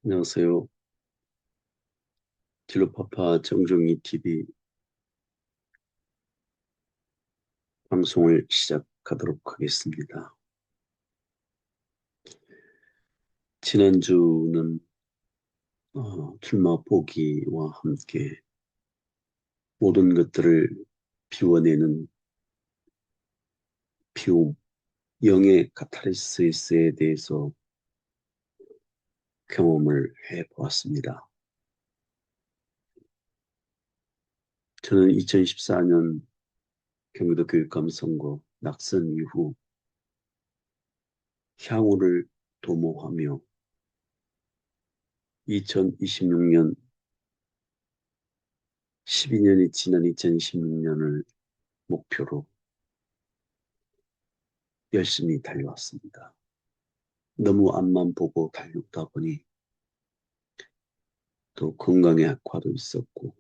안녕하세요. 딜로파파 정종이 TV 방송을 시작하도록 하겠습니다. 지난주는 출마 포기와 함께 모든 것들을 비워내는 비움, 영의 카타르시스에 대해서 경험을 해보았습니다. 저는 2014년 경기도 교육감 선거 낙선 이후 향후를 도모하며 2026년 12년이 지난 2026년을 목표로 열심히 달려왔습니다. 너무 앞만 보고 달렸다 보니 또 건강의 악화도 있었고,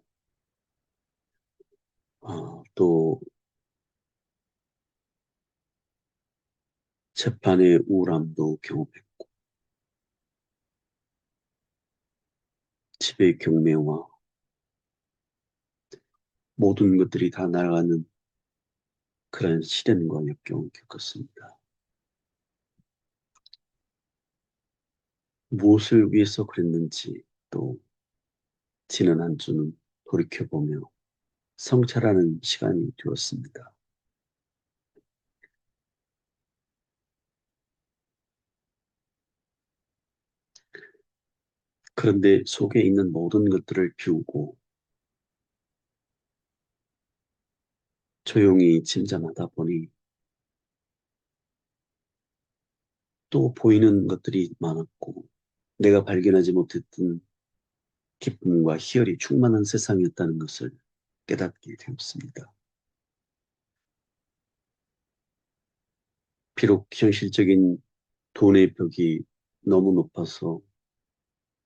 또 재판의 우울함도 경험했고, 집의 경매와 모든 것들이 다 날아가는 그런 시련과 역경을 겪었습니다. 무엇을 위해서 그랬는지 또 지난 한 주는 돌이켜보며 성찰하는 시간이 되었습니다. 그런데 속에 있는 모든 것들을 비우고 조용히 침잠하다 보니 또 보이는 것들이 많았고 내가 발견하지 못했던 기쁨과 희열이 충만한 세상이었다는 것을 깨닫게 되었습니다. 비록 현실적인 돈의 벽이 너무 높아서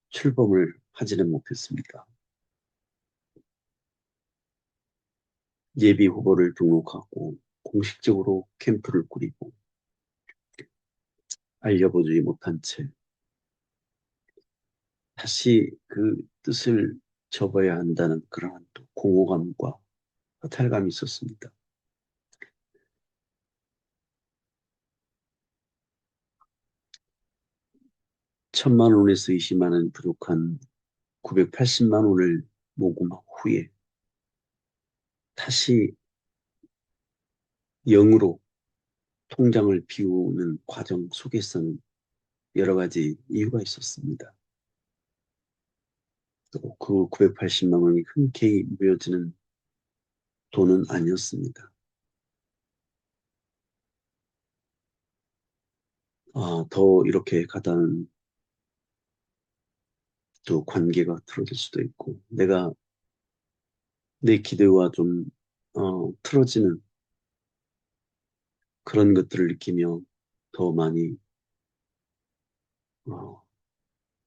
출범을 하지는 못했습니다. 예비 후보를 등록하고 공식적으로 캠프를 꾸리고 알려보지 못한 채 다시 그 뜻을 접어야 한다는 그러한 또 공허감과 허탈감이 있었습니다. 천만 원에서 20만 원이 부족한 980만 원을 모금 후에 다시 0으로 통장을 비우는 과정 속에서는 여러 가지 이유가 있었습니다. 또 그 980만 원이 흔쾌히 모여지는 돈은 아니었습니다. 더 이렇게 가다는 또 관계가 틀어질 수도 있고, 내가 내 기대와 좀, 틀어지는 그런 것들을 느끼며 더 많이, 어,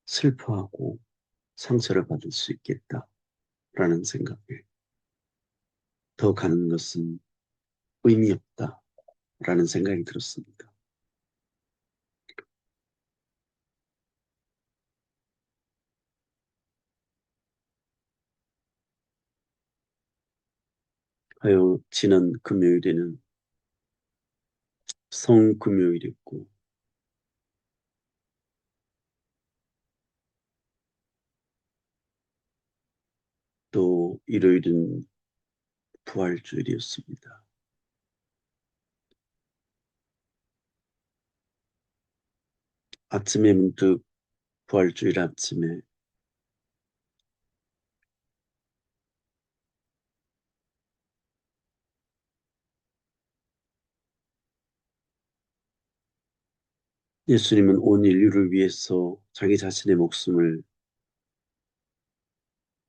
슬퍼하고 상처를 받을 수 있겠다라는 생각에 더 가는 것은 의미 없다라는 생각이 들었습니다. 하여 지난 금요일에는 성금요일이었고, 또 일요일은 부활주일이었습니다. 아침에 문득 부활주일 아침에 예수님은 온 인류를 위해서 자기 자신의 목숨을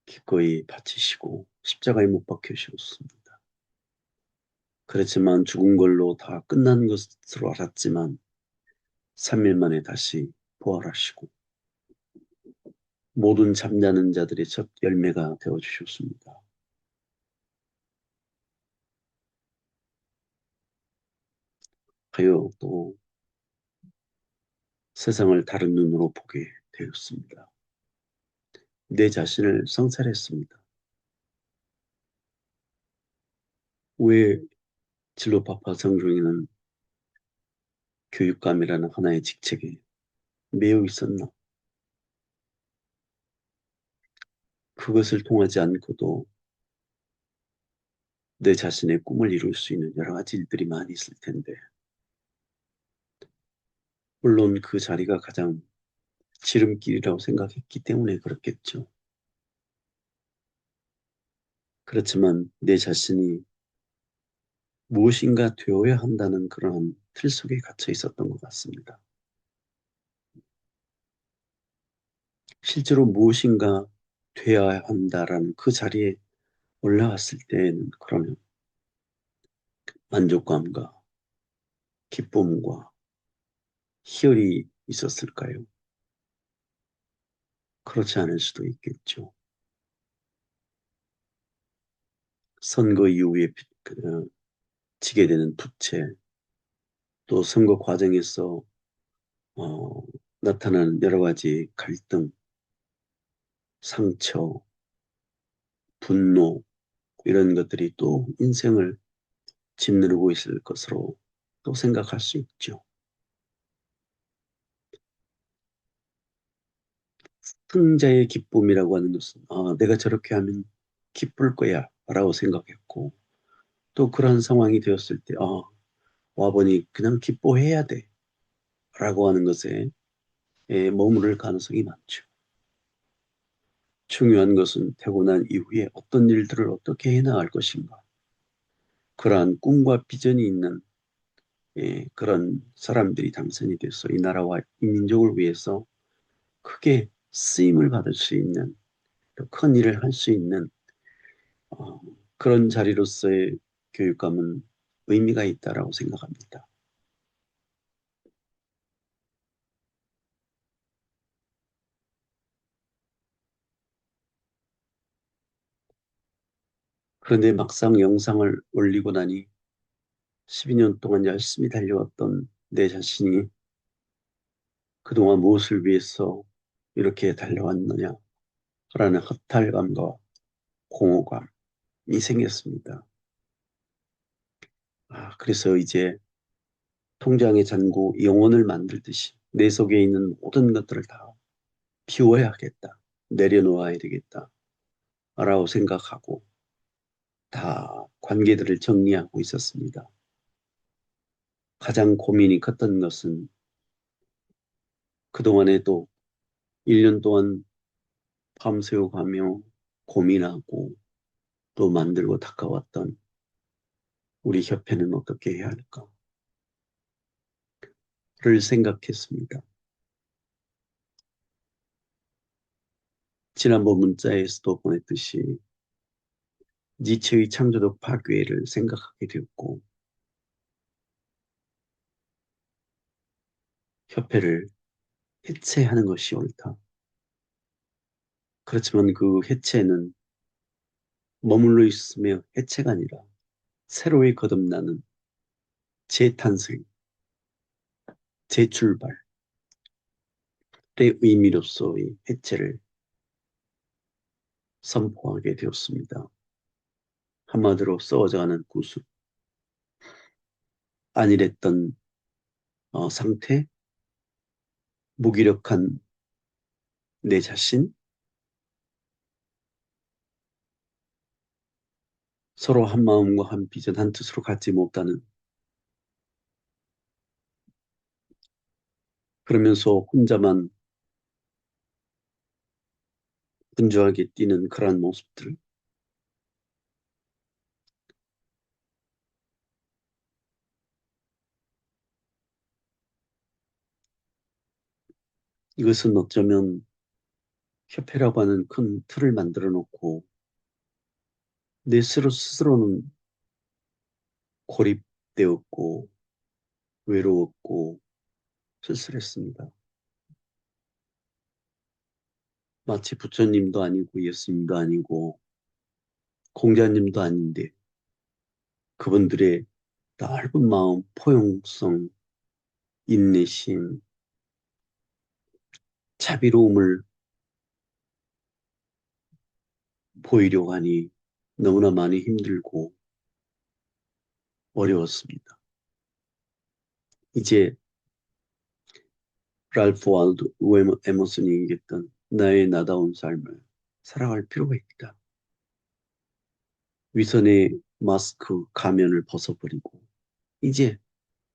기꺼이 바치시고 십자가에 못 박혀 주셨습니다. 그렇지만 죽은 걸로 다 끝난 것으로 알았지만 3일 만에 다시 부활하시고 모든 잠자는 자들의 첫 열매가 되어 주셨습니다. 하여 또 세상을 다른 눈으로 보게 되었습니다. 내 자신을 성찰했습니다. 왜 진로파파 정중에는 교육감이라는 하나의 직책에 매여 있었나? 그것을 통하지 않고도 내 자신의 꿈을 이룰 수 있는 여러 가지 일들이 많이 있을 텐데, 물론 그 자리가 가장 지름길이라고 생각했기 때문에 그렇겠죠. 그렇지만 내 자신이 무엇인가 되어야 한다는 그러한 틀 속에 갇혀 있었던 것 같습니다. 실제로 무엇인가 되어야 한다라는 그 자리에 올라왔을 때에는 그러면 만족감과 기쁨과 희열이 있었을까요? 그렇지 않을 수도 있겠죠. 선거 이후에 지게 되는 부채, 또 선거 과정에서 어, 나타나는 여러 가지 갈등, 상처, 분노 이런 것들이 또 인생을 짓누르고 있을 것으로 또 생각할 수 있죠. 승자의 기쁨이라고 하는 것은 내가 저렇게 하면 기쁠 거야 라고 생각했고 또 그런 상황이 되었을 때 와보니 그냥 기뻐해야 돼 라고 하는 것에 머무를 가능성이 많죠. 중요한 것은 태어난 이후에 어떤 일들을 어떻게 해나갈 것인가. 그러한 꿈과 비전이 있는 그런 사람들이 당선이 돼서 이 나라와 이 민족을 위해서 크게 쓰임을 받을 수 있는 또 큰 일을 할 수 있는 어, 그런 자리로서의 교육감은 의미가 있다라고 생각합니다. 그런데 막상 영상을 올리고 나니 12년 동안 열심히 달려왔던 내 자신이 그동안 무엇을 위해서 이렇게 달려왔느냐라는 허탈감과 공허감이 생겼습니다. 그래서 이제 통장의 잔고 영혼을 만들듯이 내 속에 있는 모든 것들을 다 비워야겠다. 내려놓아야 되겠다. 라고 생각하고 다 관계들을 정리하고 있었습니다. 가장 고민이 컸던 것은 그동안에도 1년 동안 밤새워 가며 고민하고 또 만들고 닦아왔던 우리 협회는 어떻게 해야 할까를 생각했습니다. 지난번 문자에서도 보냈듯이 니체의 창조적 파괴를 생각하게 되었고 협회를 해체하는 것이 옳다. 그렇지만 그 해체는 머물러 있으며 해체가 아니라 새로이 거듭나는 재탄생, 재출발의 의미로서의 해체를 선포하게 되었습니다. 한마디로 썩어져가는 구습, 안일했던 상태, 무기력한 내 자신, 서로 한 마음과 한 비전, 한 뜻으로 갖지 못하는 그러면서 혼자만 분주하게 뛰는 그러한 모습들. 이것은 어쩌면 협회라고 하는 큰 틀을 만들어 놓고 내 스스로는 고립되었고 외로웠고 쓸쓸했습니다. 마치 부처님도 아니고 예수님도 아니고 공자님도 아닌데 그분들의 넓은 마음, 포용성, 인내심, 자비로움을 보이려고 하니 너무나 많이 힘들고 어려웠습니다. 이제 랄프 waldo 에머슨이 얘기했던 나의 나다운 삶을 살아갈 필요가 있다. 위선의 마스크 가면을 벗어버리고 이제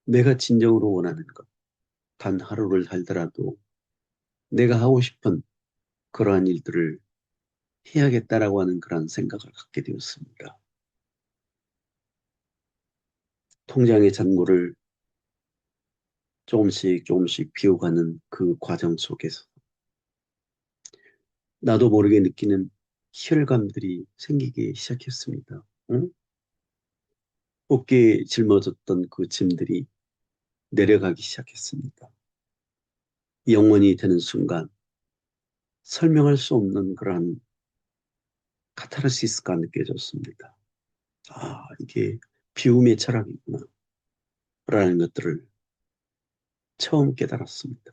내가 진정으로 원하는 것, 단 하루를 살더라도 내가 하고 싶은 그러한 일들을 해야겠다라고 하는 그런 생각을 갖게 되었습니다. 통장의 잔고를 조금씩 조금씩 비워가는 그 과정 속에서 나도 모르게 느끼는 희열감들이 생기기 시작했습니다. 응? 어깨에 짊어졌던 그 짐들이 내려가기 시작했습니다. 영원히 되는 순간 설명할 수 없는 그러한 카타르시스가 느껴졌습니다. 아, 이게 비움의 철학이구나. 라는 것들을 처음 깨달았습니다.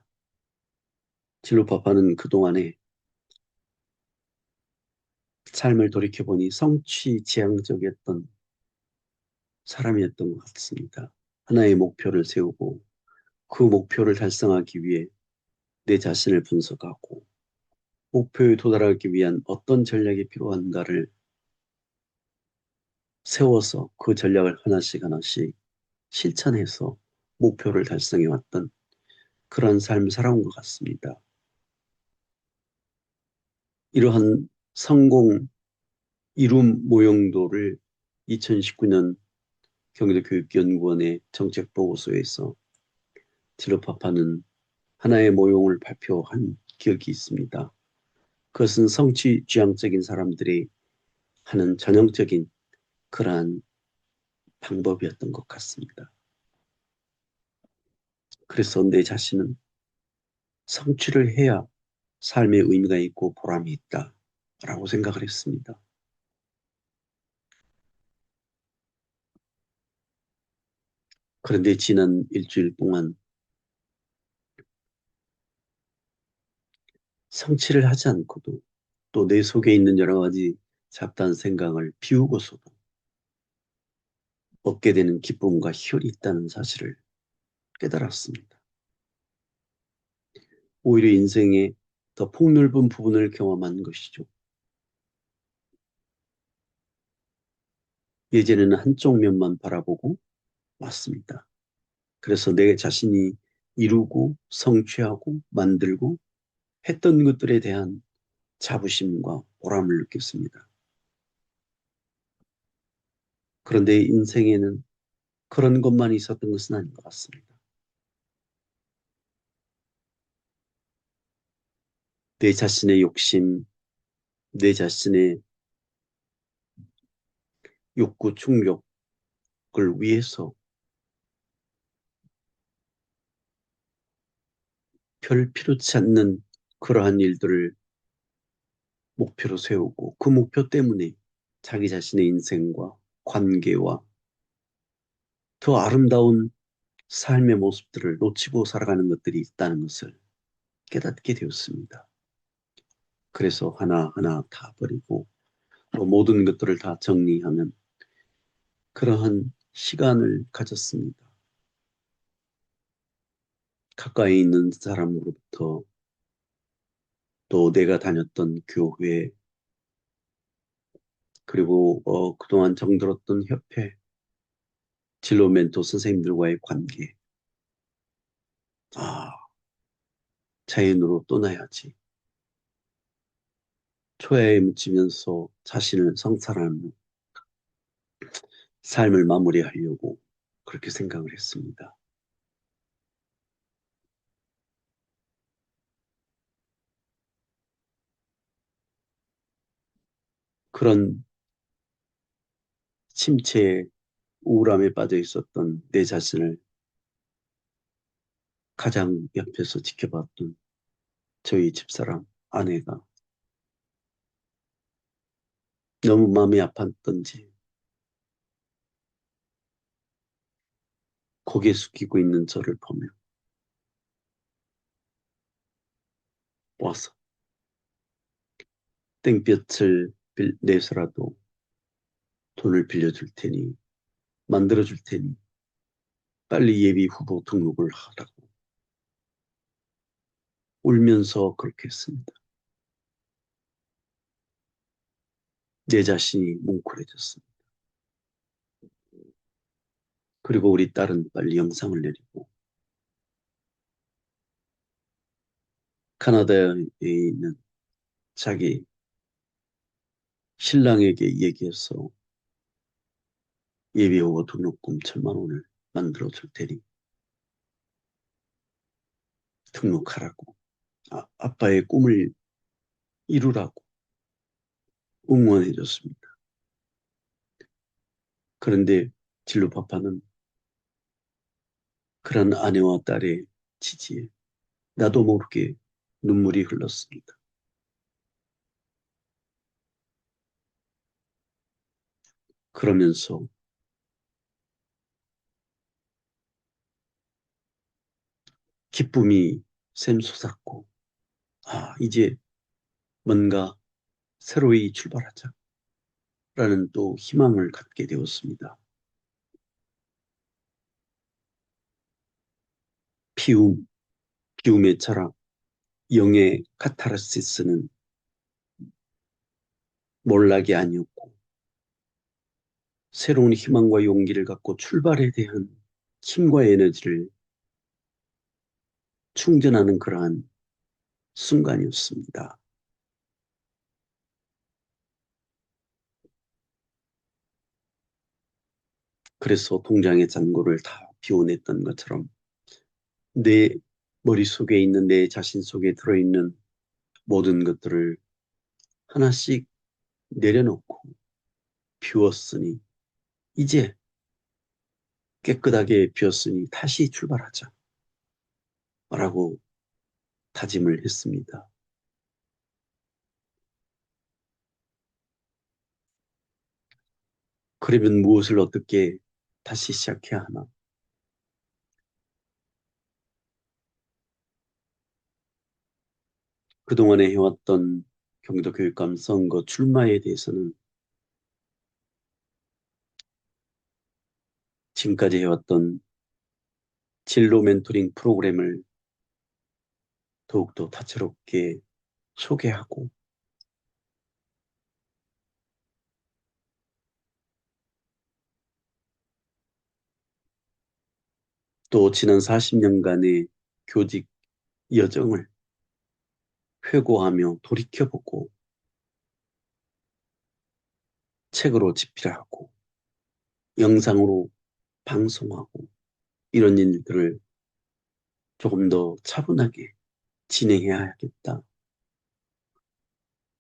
진로파파는 그동안에 삶을 돌이켜보니 성취지향적이었던 사람이었던 것 같습니다. 하나의 목표를 세우고 그 목표를 달성하기 위해 내 자신을 분석하고 목표에 도달하기 위한 어떤 전략이 필요한가를 세워서 그 전략을 하나씩 하나씩 실천해서 목표를 달성해 왔던 그런 삶을 살아온 것 같습니다. 이러한 성공 이룸 모형도를 2019년 경기도교육연구원의 정책보고서에서 딜로파파는 하나의 모형을 발표한 기억이 있습니다. 그것은 성취 지향적인 사람들이 하는 전형적인 그러한 방법이었던 것 같습니다. 그래서 내 자신은 성취를 해야 삶의 의미가 있고 보람이 있다라고 생각을 했습니다. 그런데 지난 일주일 동안 성취를 하지 않고도 또 내 속에 있는 여러 가지 잡다한 생각을 비우고서도 얻게 되는 기쁨과 희열이 있다는 사실을 깨달았습니다. 오히려 인생의 더 폭넓은 부분을 경험한 것이죠. 예전에는 한쪽 면만 바라보고 왔습니다. 그래서 내 자신이 이루고 성취하고 만들고 했던 것들에 대한 자부심과 보람을 느꼈습니다. 그런데 인생에는 그런 것만 있었던 것은 아닌 것 같습니다. 내 자신의 욕심, 내 자신의 욕구 충족을 위해서 별 필요치 않는 그러한 일들을 목표로 세우고 그 목표 때문에 자기 자신의 인생과 관계와 더 아름다운 삶의 모습들을 놓치고 살아가는 것들이 있다는 것을 깨닫게 되었습니다. 그래서 하나하나 다 버리고 또 모든 것들을 다 정리하는 그러한 시간을 가졌습니다. 가까이 있는 사람으로부터 또 내가 다녔던 교회 그리고 그동안 정들었던 협회, 진로 멘토 선생님들과의 관계. 아, 자연으로 떠나야지. 초야에 묻히면서 자신을 성찰하는 삶을 마무리하려고 그렇게 생각을 했습니다. 그런 침체에 우울함에 빠져 있었던 내 자신을 가장 옆에서 지켜봤던 저희 집사람, 아내가 너무 마음이 아팠던지 고개 숙이고 있는 저를 보며 와서 땡볕을 내서라도 돈을 빌려줄 테니, 만들어줄 테니, 빨리 예비 후보 등록을 하라고 울면서 그렇게 했습니다. 내 자신이 뭉클해졌습니다. 그리고 우리 딸은 빨리 영상을 내리고 카나다에 있는 자기 신랑에게 얘기해서 예비 후보 등록금 1,000만 원을 만들어 줄 테니 등록하라고, 아빠의 꿈을 이루라고 응원해 줬습니다. 그런데 진로 파파는 그런 아내와 딸의 지지에 나도 모르게 눈물이 흘렀습니다. 그러면서 기쁨이 샘솟았고, 이제 뭔가 새로이 출발하자라는 또 희망을 갖게 되었습니다. 피움, 피움의 철학, 영의 카타르시스는 몰락이 아니었고, 새로운 희망과 용기를 갖고 출발에 대한 힘과 에너지를 충전하는 그러한 순간이었습니다. 그래서 동장의 잔고를 다 비워냈던 것처럼 내 머릿속에 있는 내 자신 속에 들어있는 모든 것들을 하나씩 내려놓고 비웠으니 이제 깨끗하게 비웠으니 다시 출발하자 라고 다짐을 했습니다. 그러면 무엇을 어떻게 다시 시작해야 하나? 그동안에 해왔던 경기도교육감 선거 출마에 대해서는 지금까지 해왔던 진로 멘토링 프로그램을 더욱더 다채롭게 소개하고 또 지난 40년간의 교직 여정을 회고하며 돌이켜보고 책으로 집필하고 영상으로 방송하고 이런 일들을 조금 더 차분하게 진행해야겠다.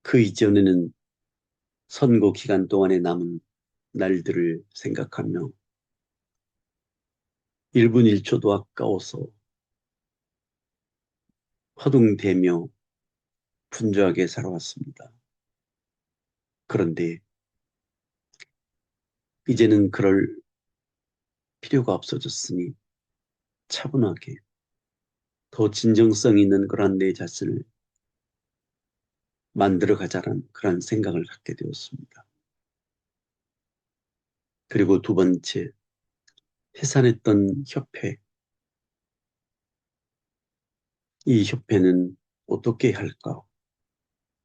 그 이전에는 선거 기간 동안에 남은 날들을 생각하며 1분 1초도 아까워서 허둥대며 분주하게 살아왔습니다. 그런데 이제는 그럴 필요가 없어졌으니 차분하게 더 진정성 있는 그런 내 자신을 만들어 가자는 그런 생각을 갖게 되었습니다. 그리고 두 번째, 해산했던 협회. 이 협회는 어떻게 할까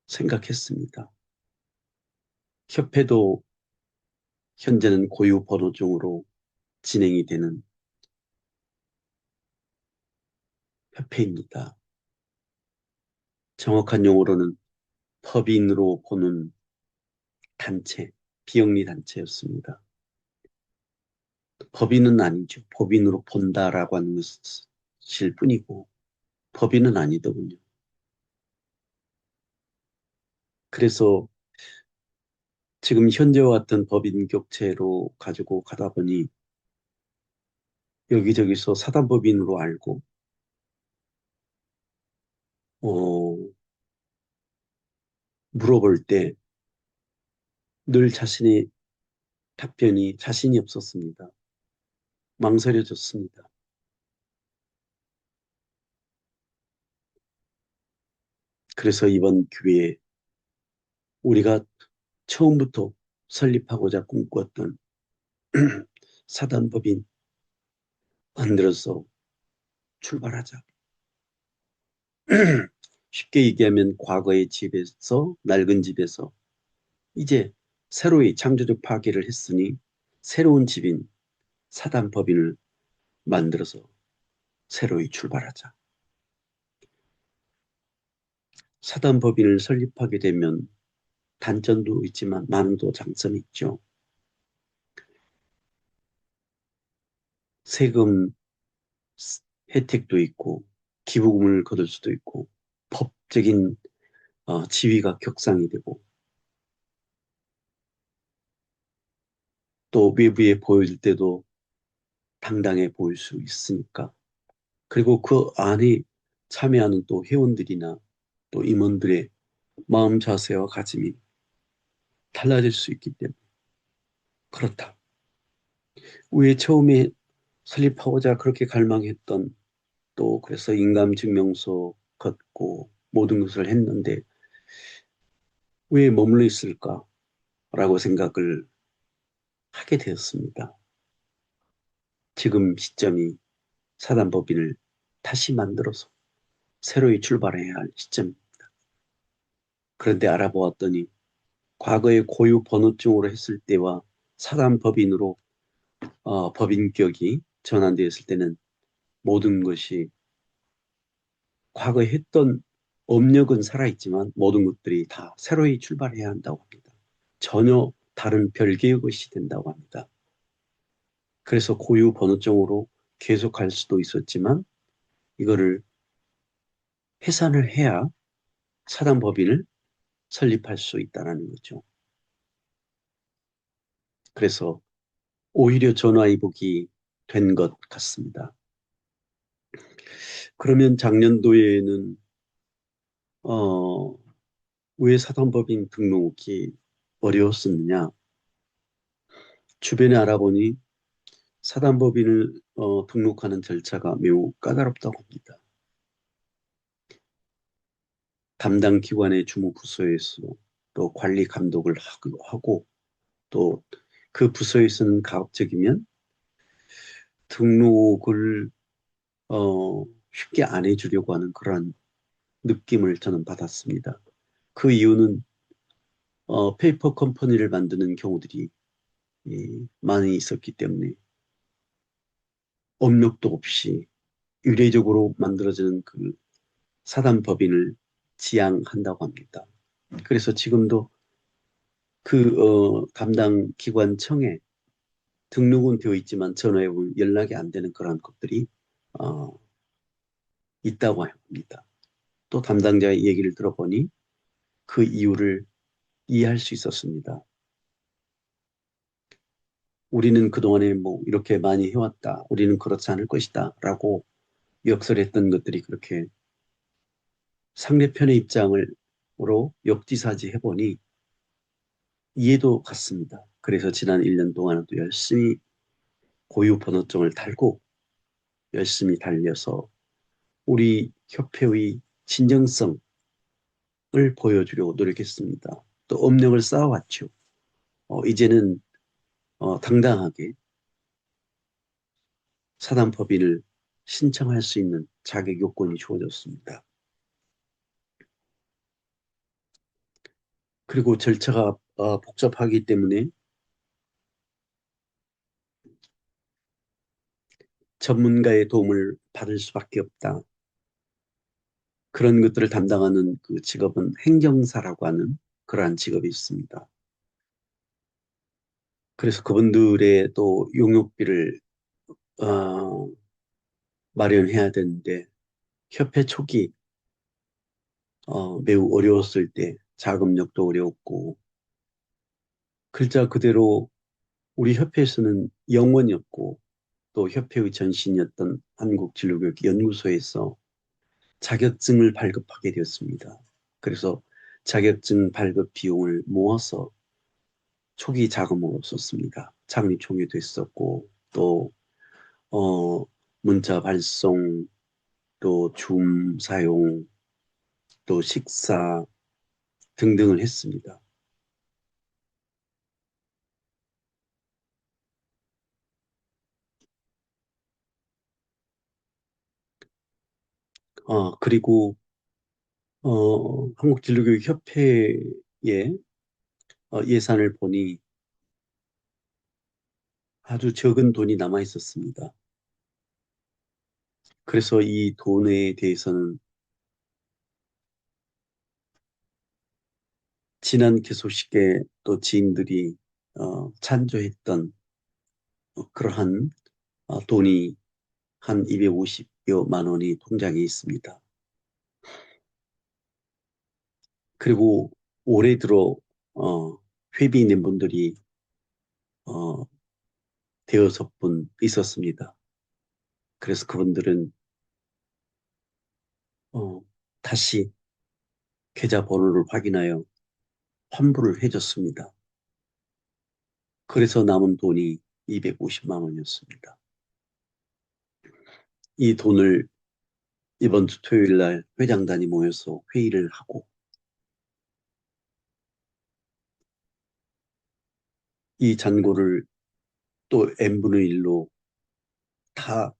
생각했습니다. 협회도 현재는 고유 번호종으로 진행이 되는 협회입니다. 정확한 용어로는 법인으로 보는 단체, 비영리 단체였습니다. 법인은 아니죠. 법인으로 본다라고 하는 것일 뿐이고 법인은 아니더군요. 그래서 지금 현재와 같은 법인 격체로 가지고 가다 보니 여기저기서 사단법인으로 알고 어, 물어볼 때 늘 자신의 답변이 자신이 없었습니다. 망설여졌습니다. 그래서 이번 기회에 우리가 처음부터 설립하고자 꿈꿨던 사단법인 만들어서 출발하자. 쉽게 얘기하면 과거의 집에서, 낡은 집에서 이제 새로이 창조적 파괴를 했으니 새로운 집인 사단법인을 만들어서 새로이 출발하자. 사단법인을 설립하게 되면 단점도 있지만 많은 또 장점이 있죠. 세금 혜택도 있고 기부금을 거둘 수도 있고 법적인 지위가 격상이 되고 또 외부에 보일 때도 당당해 보일 수 있으니까. 그리고 그 안에 참여하는 또 회원들이나 또 임원들의 마음 자세와 가짐이 달라질 수 있기 때문에 그렇다. 왜 처음에 설립하고자 그렇게 갈망했던 또 그래서 인감증명서 걷고 모든 것을 했는데 왜 머물러 있을까라고 생각을 하게 되었습니다. 지금 시점이 사단법인을 다시 만들어서 새로이 출발해야 할 시점. 그런데 알아보았더니 과거의 고유 번호증으로 했을 때와 사단법인으로 법인격이 전환되었을 때는 모든 것이 과거에 했던 업력은 살아있지만 모든 것들이 다 새로이 출발해야 한다고 합니다. 전혀 다른 별개의 것이 된다고 합니다. 그래서 고유 번호증으로 계속할 수도 있었지만 이거를 해산을 해야 사단법인을 설립할 수 있다는 거죠. 그래서 오히려 전화위복이 된 것 같습니다. 그러면 작년도에는 어, 왜 사단법인 등록이 어려웠었느냐? 주변에 알아보니 사단법인을 등록하는 절차가 매우 까다롭다고 합니다. 담당 기관의 주무부서에서 또 관리 감독을 하고 또 그 부서에서는 가급적이면 등록을 쉽게 안 해주려고 하는 그런 느낌을 저는 받았습니다. 그 이유는 페이퍼 컴퍼니를 만드는 경우들이 많이 있었기 때문에 업력도 없이 유례적으로 만들어지는 그 사단법인을 지향한다고 합니다. 그래서 지금도 그 담당 기관청에 등록은 되어 있지만 전화해 보면 연락이 안 되는 그런 것들이 어, 있다고 합니다. 또 담당자의 얘기를 들어보니 그 이유를 이해할 수 있었습니다. 우리는 그동안에 뭐 이렇게 많이 해왔다. 우리는 그렇지 않을 것이다. 라고 역설했던 것들이 그렇게 상대편의 입장으로 역지사지 해보니 이해도 갔습니다. 그래서 지난 1년 동안은 또 열심히 고유 번호증을 달고 열심히 달려서 우리 협회의 진정성을 보여주려고 노력했습니다. 또 업력을 쌓아왔죠. 이제는 당당하게 사단법인을 신청할 수 있는 자격 요건이 주어졌습니다. 그리고 절차가 복잡하기 때문에 전문가의 도움을 받을 수밖에 없다. 그런 것들을 담당하는 그 직업은 행정사라고 하는 그러한 직업이 있습니다. 그래서 그분들의 또 용역비를 어, 마련해야 되는데 협회 초기 매우 어려웠을 때 자금력도 어려웠고 글자 그대로 우리 협회에서는 영원이었고 또 협회의 전신이었던 한국진료교육연구소에서 자격증을 발급하게 되었습니다. 그래서 자격증 발급 비용을 모아서 초기 자금으로 썼습니다. 창립 총회도 했었고 또 문자 발송, 또 줌 사용, 또 식사 등등을 했습니다. 그리고 한국진료교육협회의 예산을 보니 아주 적은 돈이 남아 있었습니다. 그래서 이 돈에 대해서는 지난 개소식에 또 지인들이 찬조했던 그러한 돈이 한 250여만 원이 통장에 있습니다. 그리고 올해 들어 어, 회비 낸 분들이 어, 대여섯 분 있었습니다. 그래서 그분들은 어, 다시 계좌번호를 확인하여 환불을 해줬습니다. 그래서 남은 돈이 250만 원이었습니다. 이 돈을 이번 주 토요일 날 회장단이 모여서 회의를 하고 이 잔고를 또 n분의 1로 다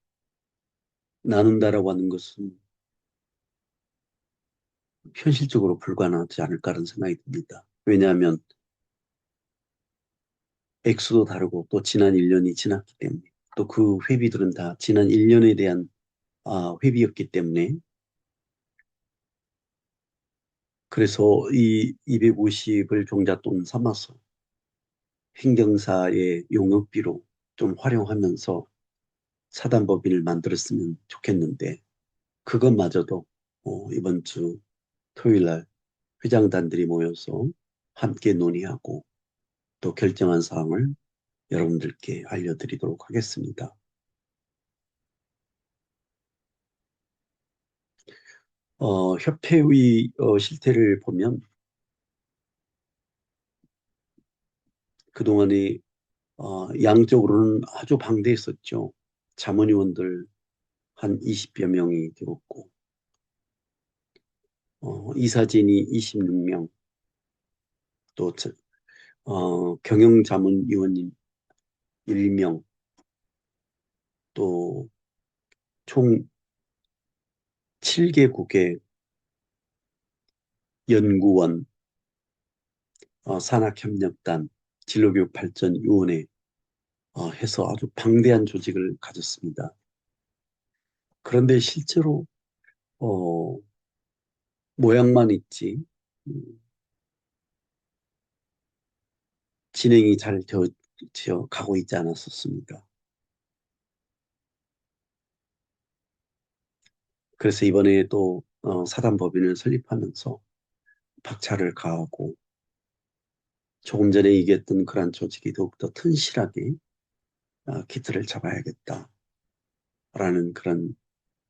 나눈다라고 하는 것은 현실적으로 불가능하지 않을까라는 생각이 듭니다. 왜냐하면 액수도 다르고 또 지난 1년이 지났기 때문에 또 그 회비들은 다 지난 1년에 대한 회비였기 때문에 그래서 이 250을 종잣돈 삼아서 행정사의 용역비로 좀 활용하면서 사단법인을 만들었으면 좋겠는데 그것마저도 이번 주 토요일 날 회장단들이 모여서 함께 논의하고 또 결정한 사항을 여러분들께 알려드리도록 하겠습니다. 협회의 실태를 보면 그동안에 양적으로는 아주 방대했었죠. 자문위원들 한 20여 명이 되었고 이사진이 26명, 또 경영자문위원님 1명, 또 총 7개국의 연구원, 산학협력단, 진로교육발전위원회 해서 아주 방대한 조직을 가졌습니다. 그런데 실제로 어, 모양만 있지 진행이 잘 되어 가고 있지 않았었습니다. 그래서 이번에 또 사단법인을 설립하면서 박차를 가하고 조금 전에 얘기했던 그러한 조직이 더욱더 튼실하게 기틀을 잡아야겠다라는 그런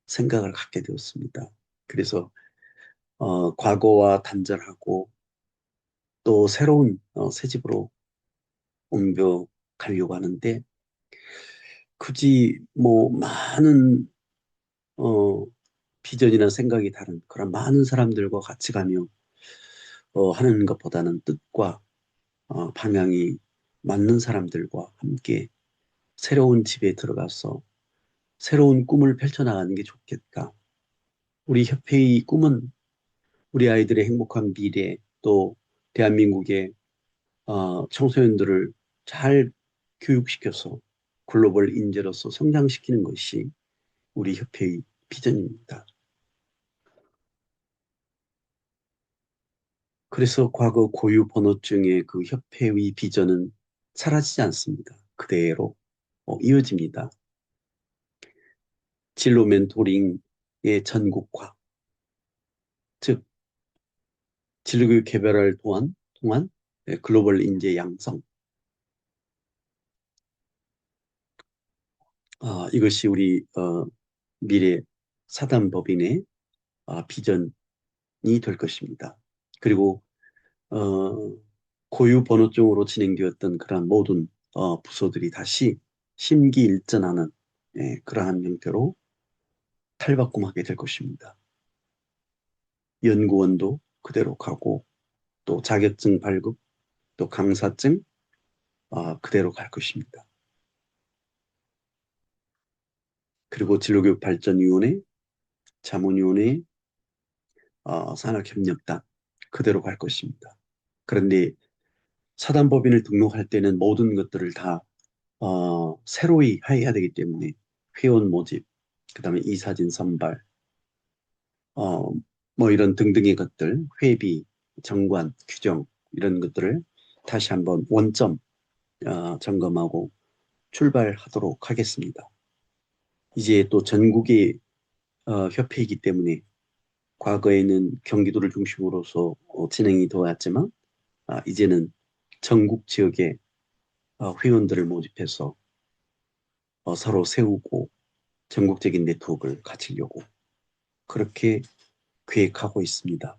생각을 갖게 되었습니다. 그래서 과거와 단절하고 또 새로운 새 집으로 옮겨 가려고 하는데 굳이 뭐 많은 어, 비전이나 생각이 다른 그런 많은 사람들과 같이 가며 하는 것보다는 뜻과 방향이 맞는 사람들과 함께 새로운 집에 들어가서 새로운 꿈을 펼쳐나가는 게 좋겠다. 우리 협회의 꿈은 우리 아이들의 행복한 미래 또 대한민국의 청소년들을 잘 교육시켜서 글로벌 인재로서 성장시키는 것이 우리 협회의 비전입니다. 그래서 과거 고유 번호증의 그 협회의 비전은 사라지지 않습니다. 그대로 이어집니다. 진로 멘토링의 전국화, 즉 진로교육 개발을 통한 글로벌 인재 양성, 이것이 우리 미래 사단법인의 비전이 될 것입니다. 그리고 어, 고유 번호증으로 진행되었던 그러한 모든 부서들이 다시 심기일전하는 그러한 형태로 탈바꿈하게 될 것입니다. 연구원도 그대로 가고 또 자격증 발급, 또 강사증 그대로 갈 것입니다. 그리고 진로교육발전위원회, 자문위원회, 산학협력단 그대로 갈 것입니다. 그런데 사단법인을 등록할 때는 모든 것들을 다 새로이 해야 되기 때문에 회원 모집, 그다음에 이사진 선발, 어, 뭐 이런 등등의 것들, 회비, 정관, 규정 이런 것들을 다시 한번 원점 점검하고 출발하도록 하겠습니다. 이제 또 전국의 협회이기 때문에 과거에는 경기도를 중심으로서 진행이 되었지만 이제는 전국 지역의 회원들을 모집해서 서로 세우고 전국적인 네트워크를 갖추려고 그렇게 계획하고 있습니다.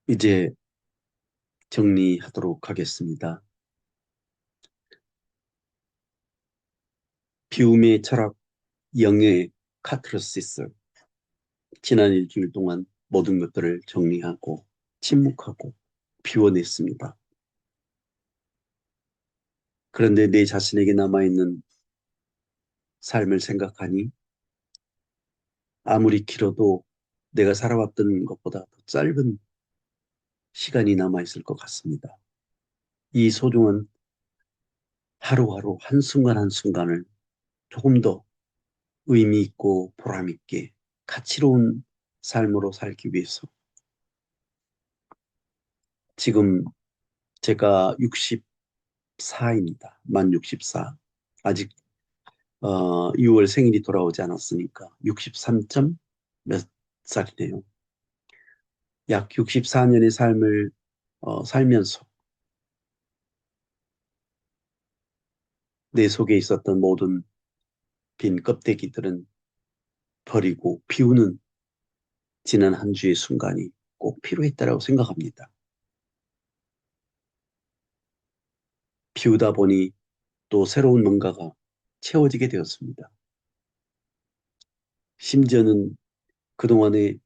이제 정리하도록 하겠습니다. 비움의 철학, 영의 카타르시스. 지난 일주일 동안 모든 것들을 정리하고 침묵하고 비워냈습니다. 그런데 내 자신에게 남아있는 삶을 생각하니 아무리 길어도 내가 살아왔던 것보다 더 짧은 시간이 남아있을 것 같습니다. 이 소중한 하루하루 한순간 한순간을 조금 더 의미 있고 보람 있게 가치로운 삶으로 살기 위해서 지금 제가 64입니다. 만 64. 아직 6월 생일이 돌아오지 않았으니까 63점 몇 살이네요. 약 64년의 삶을 살면서 내 속에 있었던 모든 빈 껍데기들은 버리고 비우는 지난 한 주의 순간이 꼭 필요했다라고 생각합니다. 비우다 보니 또 새로운 뭔가가 채워지게 되었습니다. 심지어는 그동안에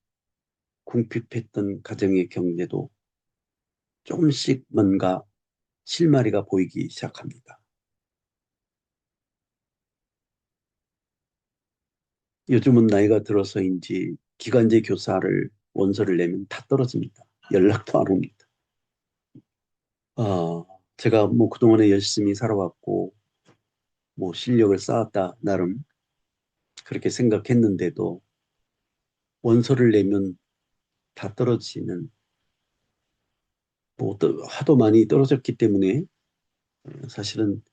궁핍했던 가정의 경제도 조금씩 뭔가 실마리가 보이기 시작합니다. 요즘은 나이가 들어서인지 기간제 교사를 원서를 내면 다 떨어집니다. 연락도 안 옵니다. 아, 제가 뭐 그동안에 열심히 살아왔고 뭐 실력을 쌓았다 나름 그렇게 생각했는데도 원서를 내면 다 떨어지는 뭐 하도 많이 떨어졌기 때문에 사실은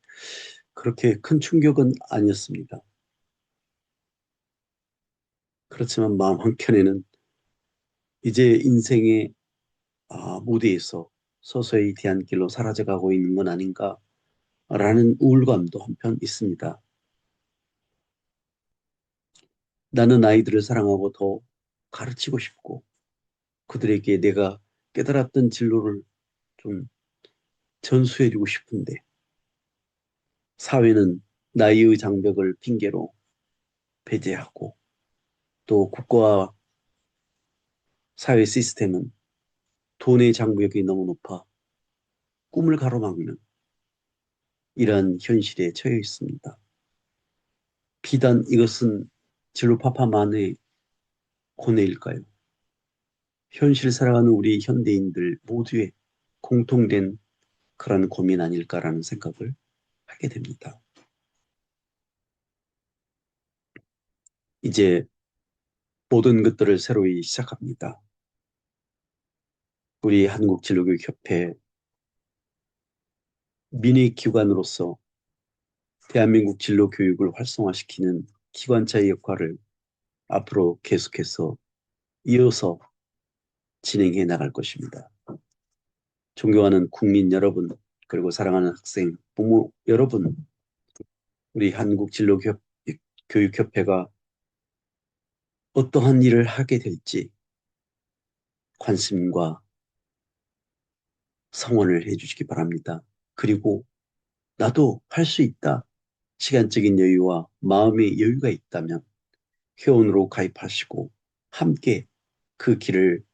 그렇게 큰 충격은 아니었습니다. 그렇지만 마음 한켠에는 이제 인생의 무대에서 서서히 뒤안길로 사라져가고 있는 건 아닌가라는 우울감도 한편 있습니다. 나는 아이들을 사랑하고 더 가르치고 싶고 그들에게 내가 깨달았던 진로를 좀 전수해주고 싶은데 사회는 나이의 장벽을 핑계로 배제하고 또 국가와 사회 시스템은 돈의 장벽이 너무 높아 꿈을 가로막는 이러한 현실에 처해 있습니다. 비단 이것은 진로파파만의 고뇌일까요? 현실 살아가는 우리 현대인들 모두의 공통된 그런 고민 아닐까라는 생각을 하게 됩니다. 이제 모든 것들을 새로이 시작합니다. 우리 한국진로교육협회 민의기관으로서 대한민국 진로교육을 활성화시키는 기관차의 역할을 앞으로 계속해서 이어서 진행해 나갈 것입니다. 존경하는 국민 여러분, 그리고 사랑하는 학생, 부모 여러분, 우리 한국진로교육협회가 어떠한 일을 하게 될지 관심과 성원을 해주시기 바랍니다. 그리고 나도 할 수 있다. 시간적인 여유와 마음의 여유가 있다면 회원으로 가입하시고 함께 그 길을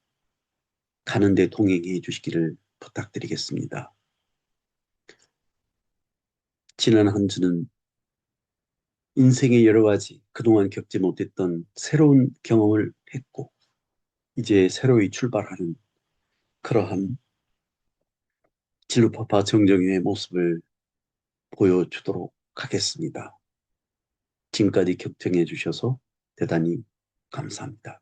가는데 동행해 주시기를 부탁드리겠습니다. 지난 한 주는 인생의 여러 가지 그동안 겪지 못했던 새로운 경험을 했고, 이제 새로이 출발하는 그러한 진루파파 정정회의 모습을 보여주도록 하겠습니다. 지금까지 경청해 주셔서 대단히 감사합니다.